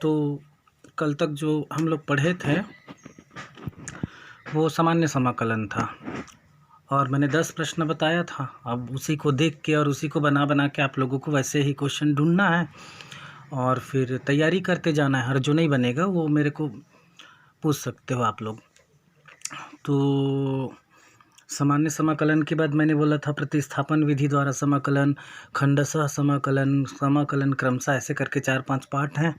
तो कल तक जो हम लोग पढ़े थे वो सामान्य समाकलन था और मैंने 10 प्रश्न बताया था। अब उसी को देख के और उसी को बना बना के आप लोगों को वैसे ही क्वेश्चन ढूंढना है और फिर तैयारी करते जाना है। और जो नहीं बनेगा वो मेरे को पूछ सकते हो आप लोग। तो सामान्य समाकलन के बाद मैंने बोला था प्रतिस्थापन विधि द्वारा समाकलन, खंडशः समाकलन, समाकलन क्रमशः, ऐसे करके 4-5 पार्ट हैं।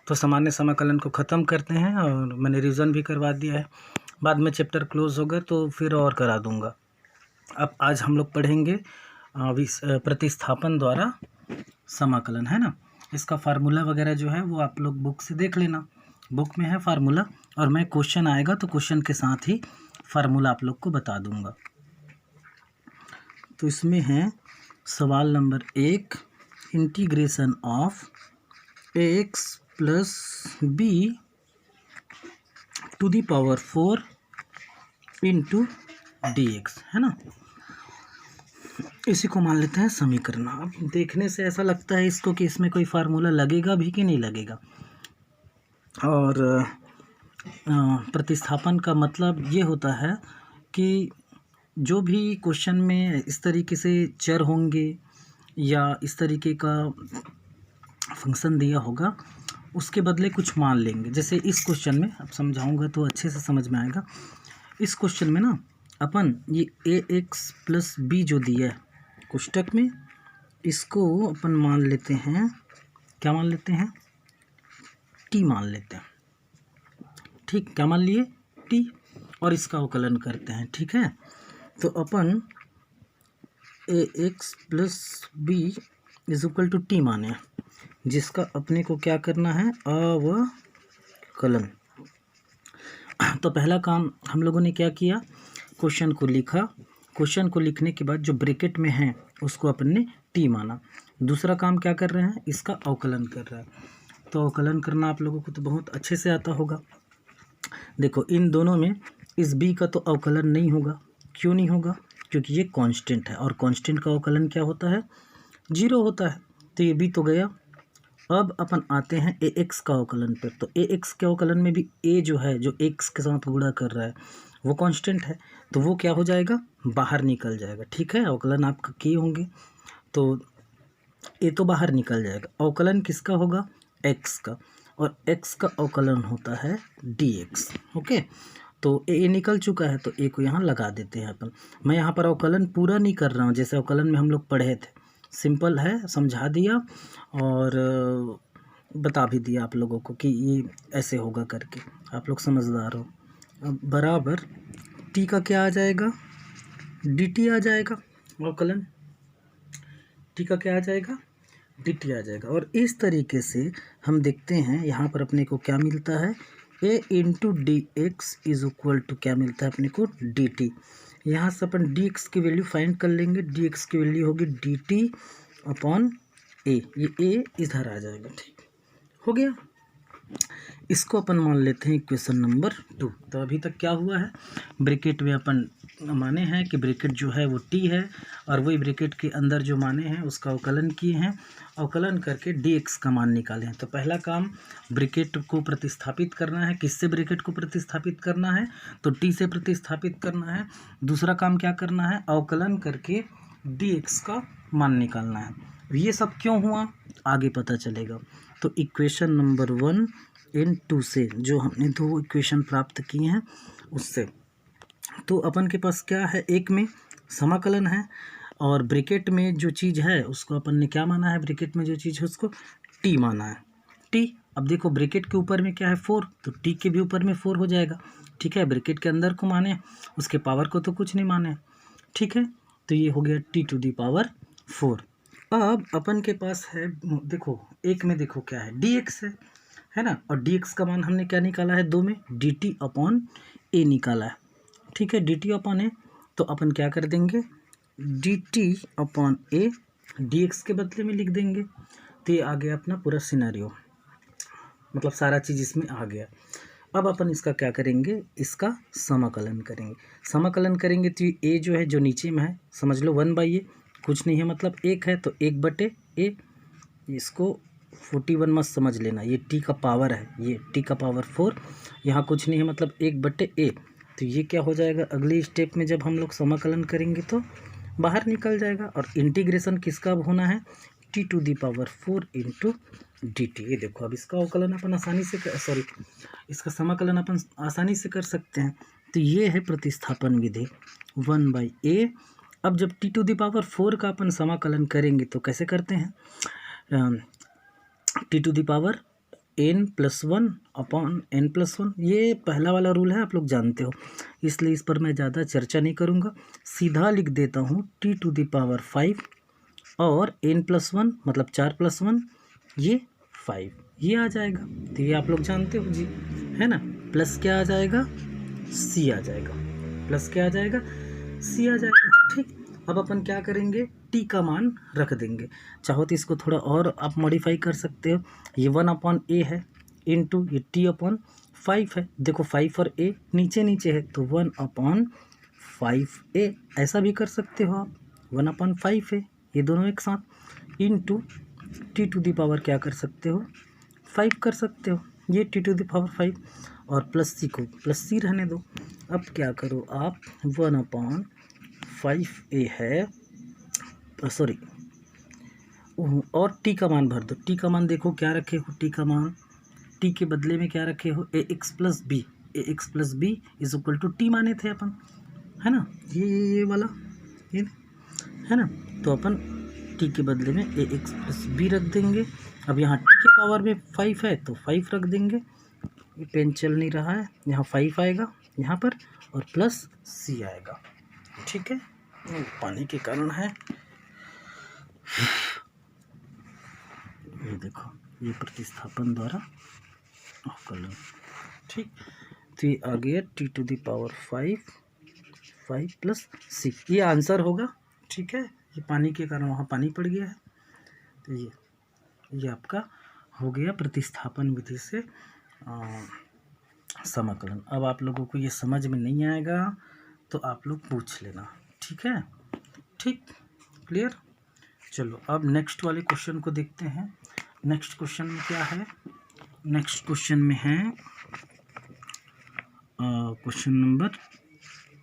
तो सामान्य समाकलन को ख़त्म करते हैं और मैंने रिवीजन भी करवा दिया है। बाद में चैप्टर क्लोज होगा तो फिर और करा दूंगा। अब आज हम लोग पढ़ेंगे प्रतिस्थापन द्वारा समाकलन, है ना। इसका फार्मूला वगैरह जो है वो आप लोग बुक से देख लेना, बुक में है फार्मूला। और मैं क्वेश्चन आएगा तो क्वेश्चन के साथ ही फार्मूला आप लोग को बता दूंगा। तो इसमें है सवाल number 1, integration of ax plus b to the power 4 into dx, है ना। इसी को मान लेते हैं समीकरण। अब देखने से ऐसा लगता है इसको कि इसमें कोई फार्मूला लगेगा भी कि नहीं लगेगा। और प्रतिस्थापन का मतलब ये होता है कि जो भी क्वेश्चन में इस तरीके से चर होंगे या इस तरीके का फंक्शन दिया होगा उसके बदले कुछ मान लेंगे। जैसे इस क्वेश्चन में, अब समझाऊंगा तो अच्छे से समझ में आएगा। इस क्वेश्चन में ना अपन ये ax प्लस b जो दिया है कोष्टक में, इसको अपन मान लेते हैं, क्या मान लेते हैं, t मान लेते हैं। ठीक, क्या मान लिए, t, और इसका अवकलन करते हैं। ठीक है, तो अपन ax plus b is equal to t माने, जिसका अपने को क्या करना है, अवकलन। तो पहला काम हम लोगों ने क्या किया, क्वेश्चन को लिखा। क्वेश्चन को लिखने के बाद जो ब्रैकेट में है उसको अपन ने t माना। दूसरा काम क्या कर रहे हैं, इसका अवकलन कर रहा है। तो अवकलन करना आप लोगों को तो बहुत अच्छे से आता होगा। देखो इन दोनों में इस b का तो अवकलन नहीं होगा। क्यों नहीं होगा, क्योंकि ये कांस्टेंट है और कांस्टेंट का अवकलन क्या होता है, 0 होता है। तो ये b तो गया। अब अपन आते हैं ax का अवकलन पर। तो ax के अवकलन में भी a जो है, जो x के साथ गुणा कर रहा है, वो कांस्टेंट है, तो वो क्या हो जाएगा, बाहर निकल जाएगा। ठीक है, अवकलन आप किए होंगे तो a तो बाहर निकल जाएगा। अवकलन किसका होगा, x का, और x का अवकलन होता है dx। ओके, तो a निकल चुका है तो a को यहाँ लगा देते हैं अपन। मैं यहाँ पर अवकलन पूरा नहीं कर रहा हूँ, जैसे अवकलन में हम लोग पढ़े थे, सिंपल है, समझा दिया और बता भी दिया आप लोगों को कि ये ऐसे होगा करके, आप लोग समझदार हो। अब बराबर t का क्या आ जाएगा, dt आ जाएगा। अवकलन t का क्या आ जाएगा, dt आ जाएगा। और इस तरीके से हम देखते हैं यहाँ पर अपने को क्या मिलता है, a into d x is equal to क्या मिलता है अपने को, dt। यहाँ से अपन dx की वैल्यू फाइंड कर लेंगे। dx की वैल्यू होगी dt अपॉन a, ये a इधर आ जाएगा। ठीक हो गया। इसको अपन मान लेते हैं इक्वेशन नंबर 2। तो अभी तक क्या हुआ है, ब्रैकेट में अपन माने हैं कि ब्रैकेट जो है वो t है और वही ब्रैकेट के अंदर जो माने हैं उसका अवकलन किए हैं। अवकलन करके dx का मान निकाले हैं। तो पहला काम ब्रैकेट को प्रतिस्थापित करना है। किससे ब्रैकेट को प्रतिस्थापित करना है, तो t से प्रतिस्थापित करना है। दूसरा काम क्या करना है, अवकलन करके dx का मान निकालना है। ये सब क्यों हुआ आगे पता चलेगा। तो इक्वेशन नंबर 1 इन 2 से जो हमने 2 इक्वेशन प्राप्त किए हैं उससे, तो अपन के पास क्या है, एक में समाकलन है और ब्रैकेट में जो चीज़ है उसको अपन ने क्या माना है, ब्रैकेट में जो चीज़ है उसको t माना है। t, अब देखो ब्रैकेट के ऊपर में क्या है 4, तो t के भी ऊपर में 4 हो जाएगा। ठीक है, ब्रैकेट के अंदर को माने, उसके पावर को तो कुछ नहीं माने। ठीक है, तो ये हो गया t टू दी पावर 4। अब अपन के पास है, देखो एक में देखो क्या है, dx है ना, और dx का मान हमने क्या निकाला है, 2 में dt अपॉन a निकाला है। ठीक है, dt अपॉन a, तो अपन क्या कर देंगे, dt अपॉन a dx के बदले में लिख देंगे। तो ये आ गया अपना पूरा सिनेरियो, मतलब सारा चीज़ इसमें आ गया। अब अपन इसका क्या करेंगे, इसका समाकलन करेंगे। समाकलन करेंगे तो a जो है, जो नीचे में है, समझ लो 1/a, कुछ नहीं है मतलब 1 है, तो 1/a, इसको 41 मत समझ लेना, ये टी का पावर है, ये टी का पावर 4, यहाँ कुछ नहीं है मतलब 1/a। तो ये क्या हो जाएगा, अगली स्टेप में जब हम लोग समाकलन करेंगे तो बाहर निकल जाएगा। और इंटीग्रेशन किसका अब होना है, t⁴ इंटू डी टी। ये देखो अब इसका अवकलन अपन आसानी से इसका समाकलन अपन आसानी से कर सकते हैं। तो ये है प्रतिस्थापन विधि 1/a। अब जब t⁴ का अपन समाकलन करेंगे तो कैसे करते हैं, t⁴ n+1 अपॉन n+1, ये पहला वाला रूल है, आप लोग जानते हो, इसलिए इस पर मैं ज़्यादा चर्चा नहीं करूँगा। सीधा लिख देता हूँ t⁵ और n+1 मतलब 4+1 ये 5, ये आ जाएगा। तो ये आप लोग जानते हो जी, है ना। प्लस क्या आ जाएगा, c आ जाएगा, प्लस क्या आ जाएगा, c आ जाएगा। ठीक, अब अपन क्या करेंगे, t का मान रख देंगे। चाहो तो इसको थोड़ा और आप मॉडिफाई कर सकते हो, ये 1/a है इंटू ये t/5 है। देखो 5 और a नीचे नीचे है तो 1/5a, ऐसा भी कर सकते हो आप, 1/5 है, ये दोनों एक साथ इंटू t⁵ क्या कर सकते हो, 5 कर सकते हो, ये t⁵ और प्लस c को प्लस c रहने दो। अब क्या करो आप, 1/5a है, सॉरी, और t का मान भर दो। t का मान देखो क्या रखे हो, t का मान, t के बदले में क्या रखे हो, ax plus b, ax plus b is equal to t माने थे अपन, है ना, ये वाला, ये है ना। तो अपन t के बदले में ax प्लस बी रख देंगे। अब यहाँ t के पावर में 5 है तो 5 रख देंगे, ये पेन चल नहीं रहा है, यहाँ 5 आएगा यहाँ पर और प्लस c आएगा। ठीक है, पानी के कारण है, ये देखो ये प्रतिस्थापन द्वारा अवकलन। ठीक, तो ये आ गया t⁵ 5 प्लस c, ये आंसर होगा। ठीक है, ये पानी के कारण वहाँ पानी पड़ गया है, तो ये आपका हो गया प्रतिस्थापन विधि से समाकलन। अब आप लोगों को ये समझ में नहीं आएगा तो आप लोग पूछ लेना, ठीक है। ठीक, क्लियर। चलो अब नेक्स्ट वाले क्वेश्चन को देखते हैं। नेक्स्ट क्वेश्चन में क्या है, नेक्स्ट क्वेश्चन में है क्वेश्चन नंबर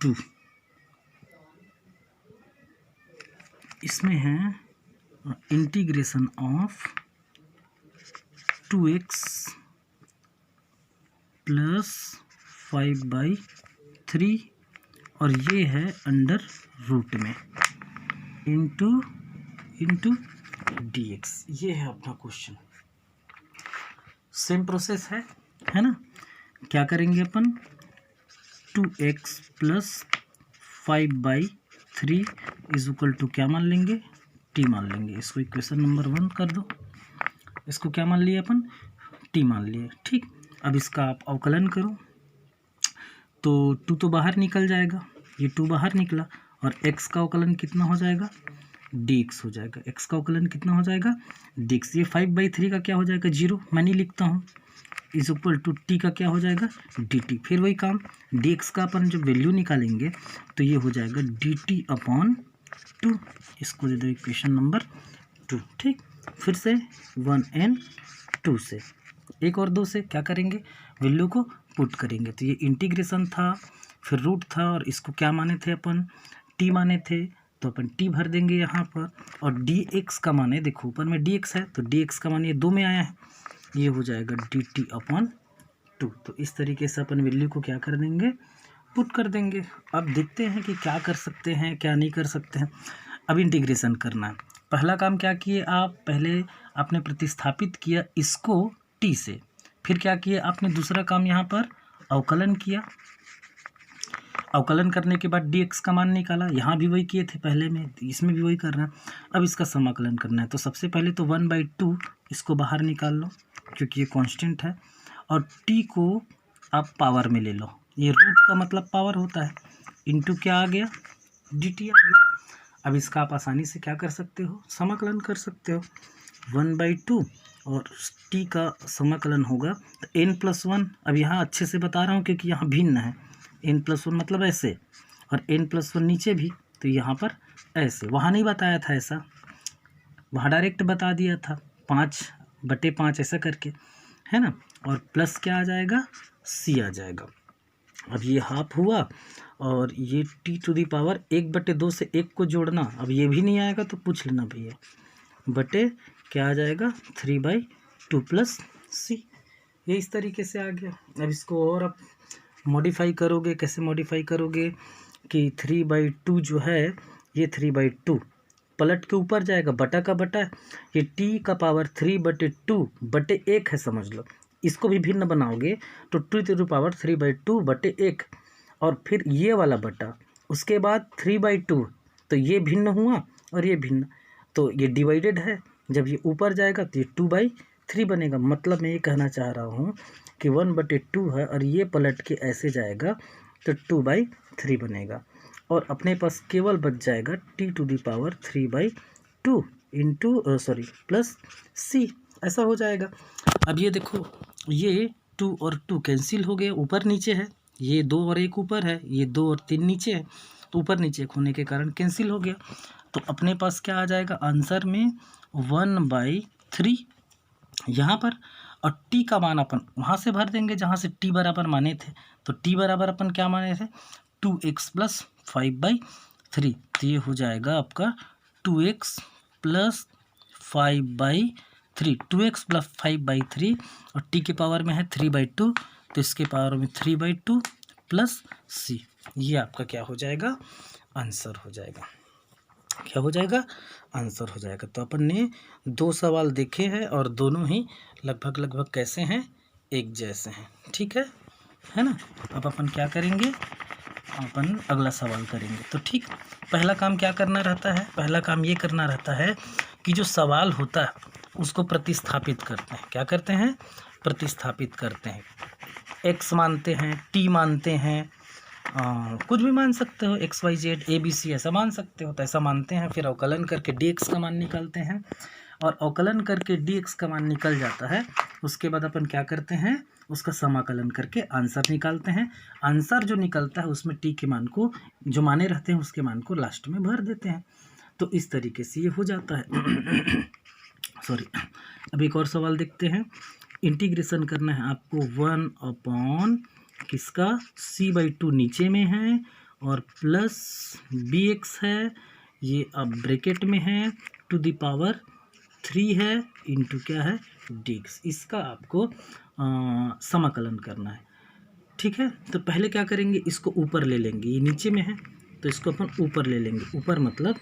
2। इसमें है इंटीग्रेशन ऑफ 2x प्लस 5/3 और ये है अंडर रूट में इंटू dx। ये है अपना क्वेश्चन, सेम प्रोसेस है ना। क्या करेंगे अपन, 2x plus 5/3 is equal to क्या मान लेंगे, t मान लेंगे। इसको इक्वेशन नंबर 1 कर दो, इसको क्या मान लिए अपन, t मान लिए। ठीक, अब इसका आप अवकलन करो तो 2 तो बाहर निकल जाएगा, ये 2 बाहर निकला और x का अवकलन कितना हो जाएगा, dx हो जाएगा। x का अवकलन कितना हो जाएगा, dx। ये 5/3 का क्या हो जाएगा, 0, मैं नहीं लिखता हूँ, इज इक्वल टू t का क्या हो जाएगा, dt। फिर वही काम, dx का अपन जब वैल्यू निकालेंगे तो ये हो जाएगा dt/2। इसको दे दो इक्वेशन नंबर 2। ठीक, फिर से 1 n 2 से, 1 और 2 से क्या करेंगे, वैल्यू को पुट करेंगे। तो ये इंटीग्रेशन था, फिर रूट था और इसको क्या माने थे अपन, t माने थे, तो अपन t भर देंगे यहाँ पर। और dx का मान है, देखो ऊपर में dx है तो dx का मान ये 2 में आया है, ये हो जाएगा dt/2। तो इस तरीके से अपन वैल्यू को क्या कर देंगे, पुट कर देंगे। अब देखते हैं कि क्या कर सकते हैं क्या नहीं कर सकते हैं। अब इंटीग्रेशन करना है। पहला काम क्या किए आप, पहले आपने प्रतिस्थापित किया इसको t से, फिर क्या किया आपने, दूसरा काम यहाँ पर अवकलन किया। अवकलन करने के बाद dx का मान निकाला, यहाँ भी वही किए थे पहले में, इसमें भी वही करना है। अब इसका समाकलन करना है तो सबसे पहले तो 1/2 इसको बाहर निकाल लो क्योंकि ये कांस्टेंट है, और t को आप पावर में ले लो, ये रूट का मतलब पावर होता है, इंटू क्या आ गया, dt आ गया। अब इसका आप आसानी से क्या कर सकते हो, समाकलन कर सकते हो। 1/2 और t का समाकलन होगा तो n+1। अब यहाँ अच्छे से बता रहा हूँ क्योंकि यहाँ भिन्न है, n+1 मतलब ऐसे और n+1 नीचे भी, तो यहाँ पर ऐसे, वहाँ नहीं बताया था ऐसा, वहाँ डायरेक्ट बता दिया था 5 बटे 5 ऐसा करके, है ना, और प्लस क्या आ जाएगा, सी आ जाएगा। अब ये हाफ हुआ और ये t⁻, 1/2 से 1 को जोड़ना, अब ये भी नहीं आएगा तो पूछ लेना भैया, बटे क्या आ जाएगा 3/2 प्लस सी। ये इस तरीके से आ गया। अब इसको और आप मॉडिफाई करोगे, कैसे मॉडिफाई करोगे कि 3/2 जो है ये 3/2 पलट के ऊपर जाएगा, बटा का बटा, ये t⁻3/2 बटे 1 है समझ लो। इसको भी भिन्न बनाओगे तो t⁻3/2 बटे 1, और फिर ये वाला बटा, उसके बाद 3/2, तो ये भिन्न हुआ और ये भिन्न, तो ये डिवाइडेड है, जब ये ऊपर जाएगा तो ये 2/3 बनेगा। मतलब मैं ये कहना चाह रहा हूँ कि 1/2 है और ये पलट के ऐसे जाएगा तो 2/3 बनेगा, और अपने पास केवल बच जाएगा t⁻3/2 इंटू सॉरी प्लस सी, ऐसा हो जाएगा। अब ये देखो, ये 2 और 2 कैंसिल हो गए, ऊपर नीचे है, ये 2 और 1 ऊपर है, ये 2 और 3 नीचे है, तो ऊपर नीचे होने के कारण कैंसिल हो गया। तो अपने पास क्या आ जाएगा आंसर में 1/3 यहाँ पर, और t का मान अपन वहाँ से भर देंगे जहाँ से t बराबर माने थे। तो t बराबर अपन क्या माने थे, 2x + 5/3, तो ये हो जाएगा आपका 2x + 5/3, 2x + 5/3, और t के पावर में है 3/2, तो इसके पावर में 3/2 प्लस c, ये आपका क्या हो जाएगा, आंसर हो जाएगा। क्या हो जाएगा, आंसर हो जाएगा। तो अपन ने 2 सवाल देखे हैं और दोनों ही लगभग कैसे हैं, एक जैसे हैं, ठीक है ना। अब अपन क्या करेंगे, अपन अगला सवाल करेंगे। तो ठीक, पहला काम क्या करना रहता है, पहला काम ये करना रहता है कि जो सवाल होता है उसको प्रतिस्थापित करते हैं। क्या करते हैं, प्रतिस्थापित करते हैं। x मानते हैं, t मानते हैं, कुछ भी मान सकते हो, XYZ ABC ऐसा मान सकते हो, तो ऐसा मानते हैं। फिर अवकलन करके dx का मान निकालते हैं, और अवकलन करके dx का मान निकल जाता है, उसके बाद अपन क्या करते हैं, उसका समाकलन करके आंसर निकालते हैं। आंसर जो निकलता है उसमें t के मान को, जो माने रहते हैं उसके मान को लास्ट में भर देते हैं। तो इस तरीके से ये हो जाता है। सॉरी, अब एक और सवाल देखते हैं। इंटीग्रेशन करना है आपको 1 किसका, c/2 नीचे में है और प्लस bx है, ये अब ब्रैकेट में है, (3) है इंटू क्या है, dx, इसका आपको समाकलन करना है। ठीक है, तो पहले क्या करेंगे, इसको ऊपर ले लेंगे, ये नीचे में है तो इसको अपन ऊपर ले लेंगे। ऊपर मतलब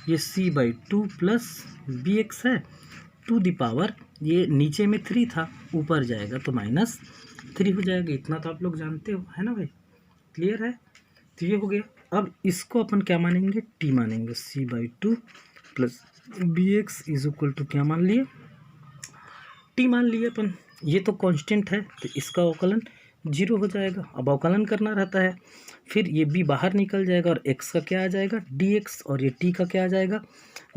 ये c/2 प्लस bx है, ये नीचे में 3 था, ऊपर जाएगा तो -3 हो जाएगा। इतना तो आप लोग जानते हो, है ना भाई, क्लियर है। तो ये हो गया। अब इसको अपन क्या मानेंगे, t मानेंगे, c/2 plus bx is equal to क्या मान लिए, t मान लिए अपन। ये तो कांस्टेंट है तो इसका अवकलन 0 हो जाएगा। अब अवकलन करना रहता है, फिर ये b बाहर निकल जाएगा और x का क्या आ जाएगा, dx, और ये t का क्या आ जाएगा,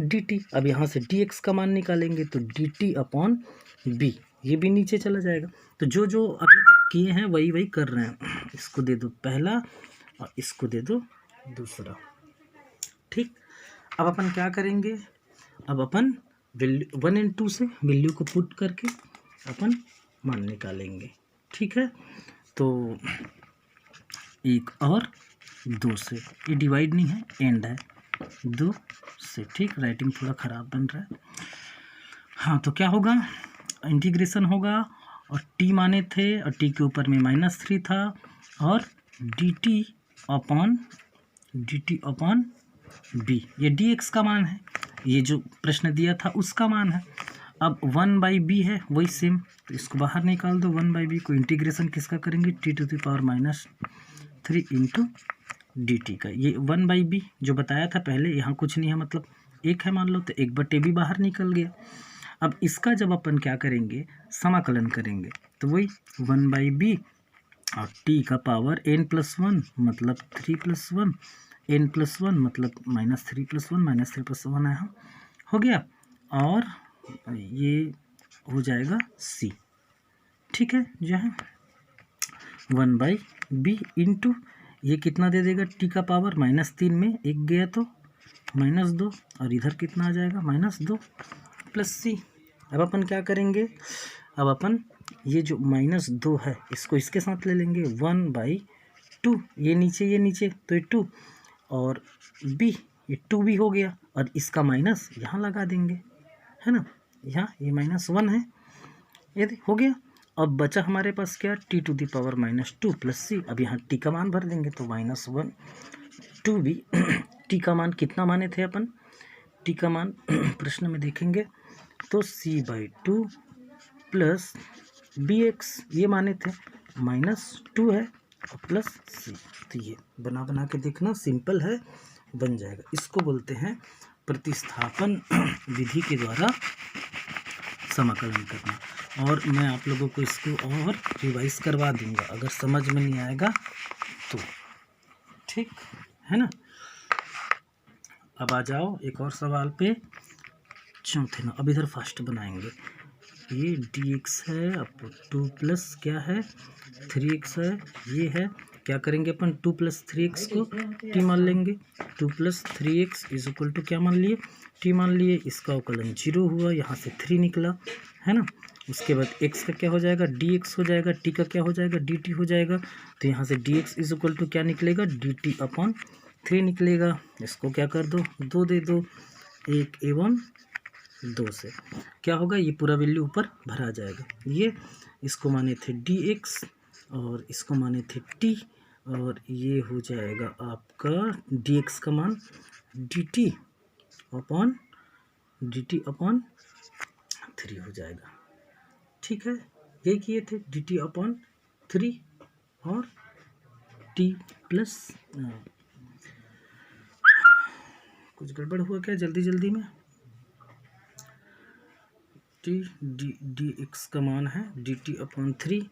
dt। अब यहाँ से dx का मान निकालेंगे तो dt/b, ये भी नीचे चला जाएगा। तो जो जो अभी तक किए हैं वही कर रहे हैं। इसको दे दो पहला और इसको दे दो दूसरा। ठीक, अब अपन क्या करेंगे, अब अपन वैल्यू 1 और 2 से वैल्यू को पुट करके अपन मान निकालेंगे। ठीक है, तो 1 और 2 से, ये डिवाइड नहीं है, एंड है, 2 से। ठीक, राइटिंग थोड़ा ख़राब बन रहा है। हाँ, तो क्या होगा, इंटीग्रेशन होगा, और t माने थे और t के ऊपर में -3 था, और dt/b, ये dx का मान है, ये जो प्रश्न दिया था उसका मान है। अब 1/b है, वही सेम, तो इसको बाहर निकाल दो। 1/b को इंटीग्रेशन किसका करेंगे, t⁻³ इंटू dt का। ये 1/b जो बताया था पहले, यहाँ कुछ नहीं है, मतलब 1 है मान लो, तो 1/b बाहर निकल गया। अब इसका जब अपन क्या करेंगे, समाकलन करेंगे, तो वही 1/b और t का पावर n+1 मतलब 3+1, n+1 मतलब -3+1, -3+1 है, हो गया, और ये हो जाएगा c। ठीक है, जो है 1/b इंटू ये कितना दे देगा, t का पावर -3 में 1 गया तो -2, और इधर कितना आ जाएगा, -2 प्लस c। अब अपन क्या करेंगे, अब अपन ये जो -2 है इसको इसके साथ ले लेंगे 1/2, ये नीचे तो ये 2 और b, ये 2 भी हो गया और इसका माइनस यहाँ लगा देंगे, है ना, यहाँ ये -1 है, ये हो गया। अब बचा हमारे पास क्या, t⁻⁻2 + c। अब यहाँ t का मान भर देंगे तो -1 2b t का मान कितना माने थे अपन, t का मान प्रश्न में देखेंगे तो c/2 + bx ये माने थे, -2 है और प्लस c। तो ये बना के देखना, सिंपल है, बन जाएगा। इसको बोलते हैं प्रतिस्थापन विधि के द्वारा समाकलन करना। और मैं आप लोगों को इसको और रिवाइज करवा दूंगा अगर समझ में नहीं आएगा तो, ठीक है ना। अब आ जाओ एक और सवाल पे, चौथे ना। अब इधर फर्स्ट बनाएंगे, ये dx है, अब 2 प्लस क्या है 3x है, ये है, क्या करेंगे अपन 2 + 3x को t मान लेंगे, 2 + 3x = क्या मान लिए, t मान लिए। इसका अवकलन 0 हुआ, यहाँ से 3 निकला, है ना। उसके बाद x का क्या हो जाएगा, dx हो जाएगा, t का क्या हो जाएगा, dt हो जाएगा। तो यहाँ से dx = क्या निकलेगा, dt/3 निकलेगा। इसको क्या कर दो, 2 दे दो, 1 एवं 2 से क्या होगा, ये पूरा वैल्यू ऊपर भरा जाएगा। ये इसको माने थे dx और इसको माने थे t, और ये हो जाएगा आपका dx का मान dt/3 हो जाएगा, ठीक है। ये किए थे dt/3 और t प्लस, कुछ गड़बड़ हुआ क्या जल्दी में, dx का मान है dt/3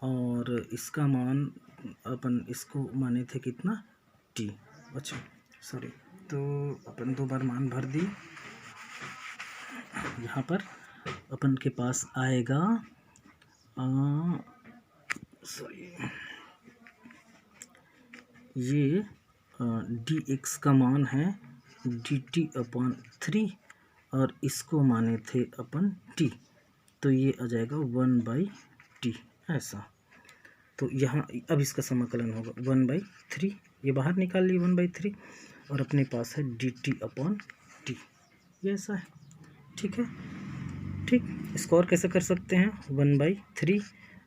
और इसका मान अपन इसको माने थे कितना t, अच्छा सॉरी, तो अपन 2 बार मान भर दी। यहाँ पर अपन के पास आएगा सॉरी, ये dx का मान है dt/3 और इसको माने थे अपन t, तो ये आ जाएगा 1/t ऐसा। तो यहाँ अब इसका समाकलन होगा 1/3, ये बाहर निकाल लिए 1/3 और अपने पास है dt/t, ये ऐसा है, ठीक है। ठीक, इसको और कैसे कर सकते हैं, 1/3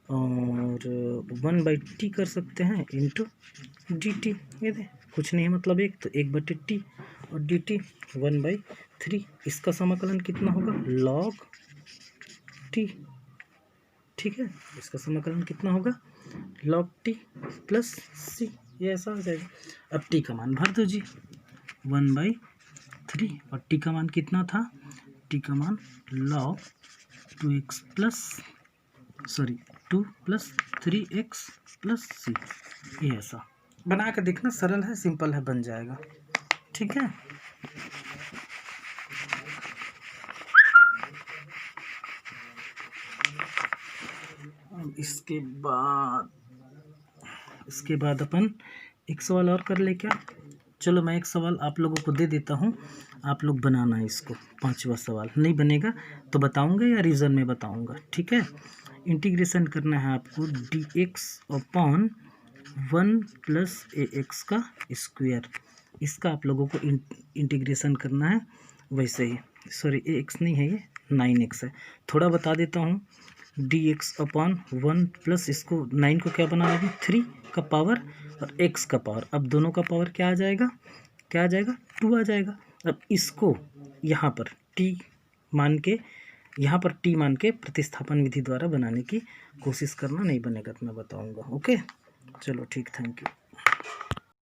और 1/t कर सकते हैं इंटू dt, ये दे कुछ नहीं है, मतलब 1 तो 1/t और dt 1/3। इसका समाकलन कितना होगा, log t, ठीक है। इसका समाकलन कितना होगा, log t + c, ये ऐसा हो जाएगा। अब t का मान भर दो जी, 1/3 और t का मान कितना था, t का मान log 2 + 3x + c, ये ऐसा बना के देखना, सरल है, सिंपल है, बन जाएगा, ठीक है। इसके बाद अपन एक सवाल और कर ले क्या, चलो मैं एक सवाल आप लोगों को दे देता हूँ, आप लोग बनाना है इसको। 5वां सवाल नहीं बनेगा तो बताऊंगा या रीज़न में बताऊंगा, ठीक है। इंटीग्रेशन करना है आपको dx/1 + ax², इसका आप लोगों को इंटीग्रेशन करना है। वैसे ही सॉरी ax नहीं है, ये 9x है। थोड़ा बता देता हूँ, dx/1 प्लस इसको 9 को क्या बना लेंगे 3 का पावर और x का पावर, अब दोनों का पावर क्या आ जाएगा 2 आ जाएगा। अब इसको यहाँ पर t मान के प्रतिस्थापन विधि द्वारा बनाने की कोशिश करना, नहीं बनेगा तो मैं बताऊंगा, ओके। चलो ठीक, थैंक यू।